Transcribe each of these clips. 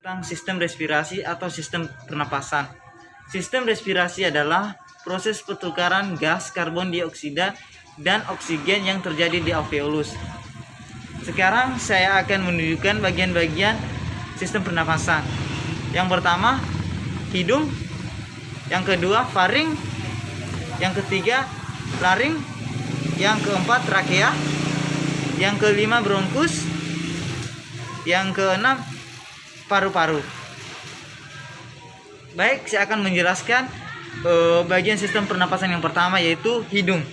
tentang sistem respirasi atau sistem pernapasan. Sistem respirasi adalah proses pertukaran gas karbon dioksida dan oksigen yang terjadi di alveolus. Sekarang saya akan menunjukkan bagian-bagian sistem pernapasan. Yang pertama, hidung. Yang kedua, faring. Yang ketiga, laring. Yang keempat, trakea. Yang kelima, bronkus. Yang keenam, paru-paru. Baik, saya akan menjelaskan bagian sistem pernapasan yang pertama, yaitu hidung.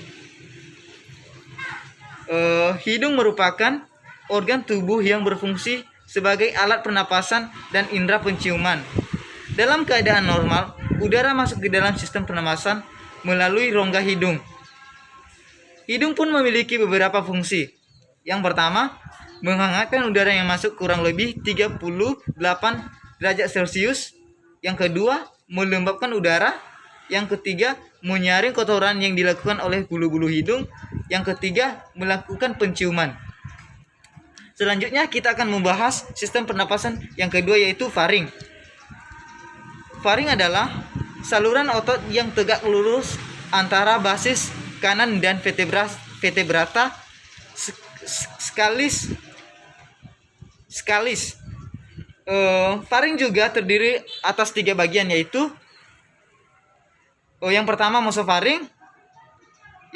Hidung merupakan organ tubuh yang berfungsi sebagai alat pernapasan dan indera penciuman. Dalam keadaan normal, udara masuk ke dalam sistem pernapasan melalui rongga hidung. Hidung pun memiliki beberapa fungsi. Yang pertama, menghangatkan udara yang masuk kurang lebih 38 derajat Celcius. Yang kedua, melembabkan udara. Yang ketiga, menyaring kotoran yang dilakukan oleh bulu-bulu hidung. Yang ketiga, melakukan penciuman. Selanjutnya kita akan membahas sistem pernapasan yang kedua, yaitu faring. Faring adalah saluran otot yang tegak lurus antara basis kanan dan vertebrata skalis. Faring juga terdiri atas 3 bagian, yaitu yang pertama mesofaring,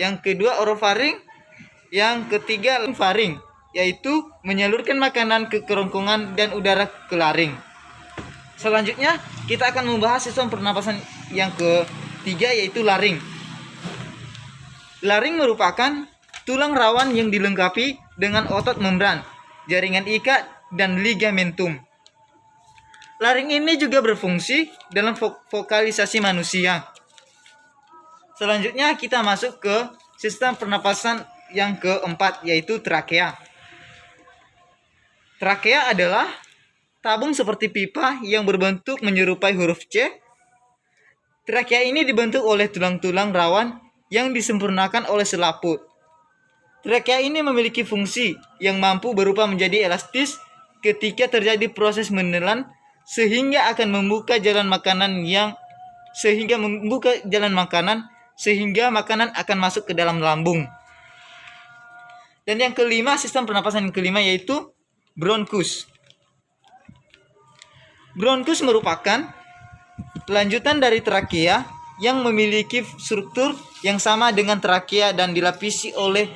yang kedua orofaring, yang ketiga faring, yaitu menyalurkan makanan ke kerongkongan dan udara ke laring. Selanjutnya kita akan membahas sistem pernapasan yang ketiga, yaitu laring. Laring merupakan tulang rawan yang dilengkapi dengan otot membran, jaringan ikat, dan ligamentum. Laring ini juga berfungsi dalam vokalisasi manusia. Selanjutnya kita masuk ke sistem pernapasan yang keempat, yaitu trakea. Trakea adalah tabung seperti pipa yang berbentuk menyerupai huruf C. Trakea ini dibentuk oleh tulang-tulang rawan yang disempurnakan oleh selaput. Trakea ini memiliki fungsi yang mampu berubah menjadi elastis ketika terjadi proses menelan, sehingga membuka jalan makanan sehingga makanan akan masuk ke dalam lambung. Dan yang kelima, sistem pernapasan yang kelima, yaitu bronkus. Bronkus merupakan lanjutan dari trakea yang memiliki struktur yang sama dengan trakea dan dilapisi oleh.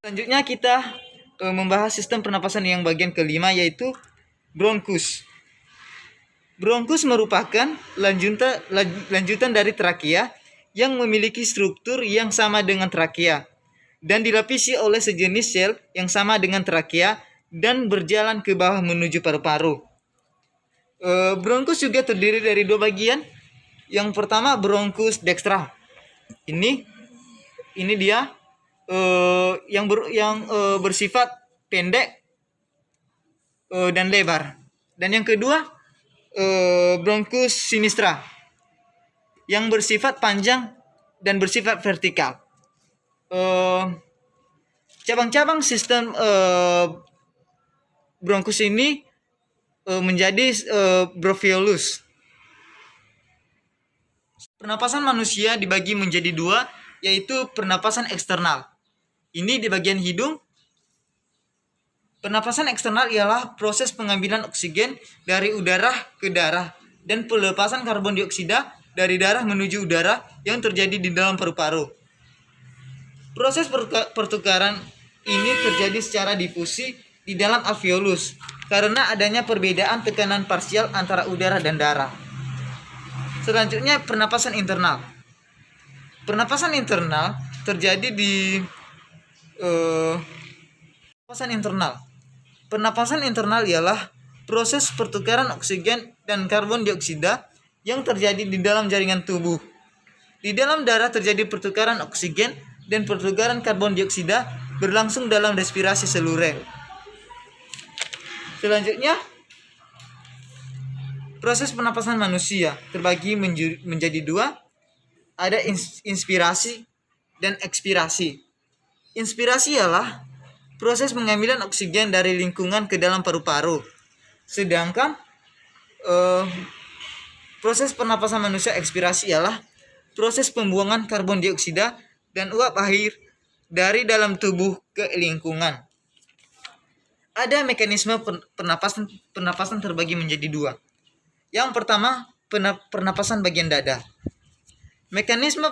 Selanjutnya kita membahas sistem pernapasan yang bagian kelima, yaitu bronkus. Bronkus merupakan lanjutan dari trakea yang memiliki struktur yang sama dengan trakea dan dilapisi oleh sejenis sel yang sama dengan trakea dan berjalan ke bawah menuju paru-paru. Bronkus juga terdiri dari 2 bagian. Yang pertama, bronkus dextra. Ini dia yang bersifat pendek dan lebar. Dan yang kedua, bronkus sinistra yang bersifat panjang dan bersifat vertikal. Cabang-cabang sistem bronkus ini menjadi bronchiolus. Pernapasan manusia dibagi menjadi 2, yaitu pernapasan eksternal. Ini di bagian hidung. Pernapasan eksternal ialah proses pengambilan oksigen dari udara ke darah dan pelepasan karbon dioksida dari darah menuju udara yang terjadi di dalam paru-paru. Proses pertukaran ini terjadi secara difusi di dalam alveolus karena adanya perbedaan tekanan parsial antara udara dan darah. Selanjutnya, pernapasan internal. Pernapasan internal terjadi di Pernapasan internal ialah proses pertukaran oksigen dan karbon dioksida yang terjadi di dalam jaringan tubuh. Di dalam darah terjadi pertukaran oksigen dan pertukaran karbon dioksida berlangsung dalam respirasi seluler. Selanjutnya, proses pernapasan manusia terbagi menjadi 2. Ada inspirasi dan ekspirasi. Inspirasi ialah proses pengambilan oksigen dari lingkungan ke dalam paru-paru. Sedangkan proses pernapasan manusia ekspirasi ialah proses pembuangan karbon dioksida dan uap air dari dalam tubuh ke lingkungan. Ada mekanisme pernapasan terbagi menjadi dua. Yang pertama, pernapasan bagian dada. Mekanisme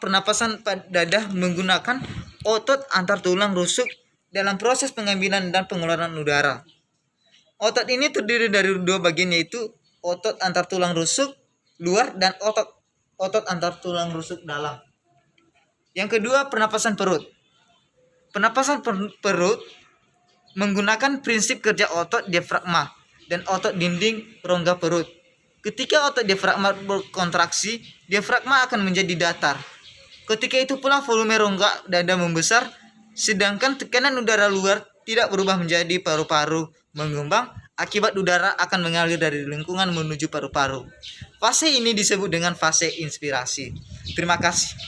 pernapasan pada dada menggunakan otot antar tulang rusuk dalam proses pengambilan dan pengeluaran udara. Otot ini terdiri dari dua bagian, yaitu otot antar tulang rusuk luar dan otot antar tulang rusuk dalam. Yang kedua, pernapasan perut. Pernapasan perut menggunakan prinsip kerja otot diafragma dan otot dinding rongga perut. Ketika otot diafragma berkontraksi, diafragma akan menjadi datar. Ketika itu pula volume rongga dada membesar, sedangkan tekanan udara luar tidak berubah menjadi paru-paru mengembang, akibat udara akan mengalir dari lingkungan menuju paru-paru. Fase ini disebut dengan fase inspirasi. Terima kasih.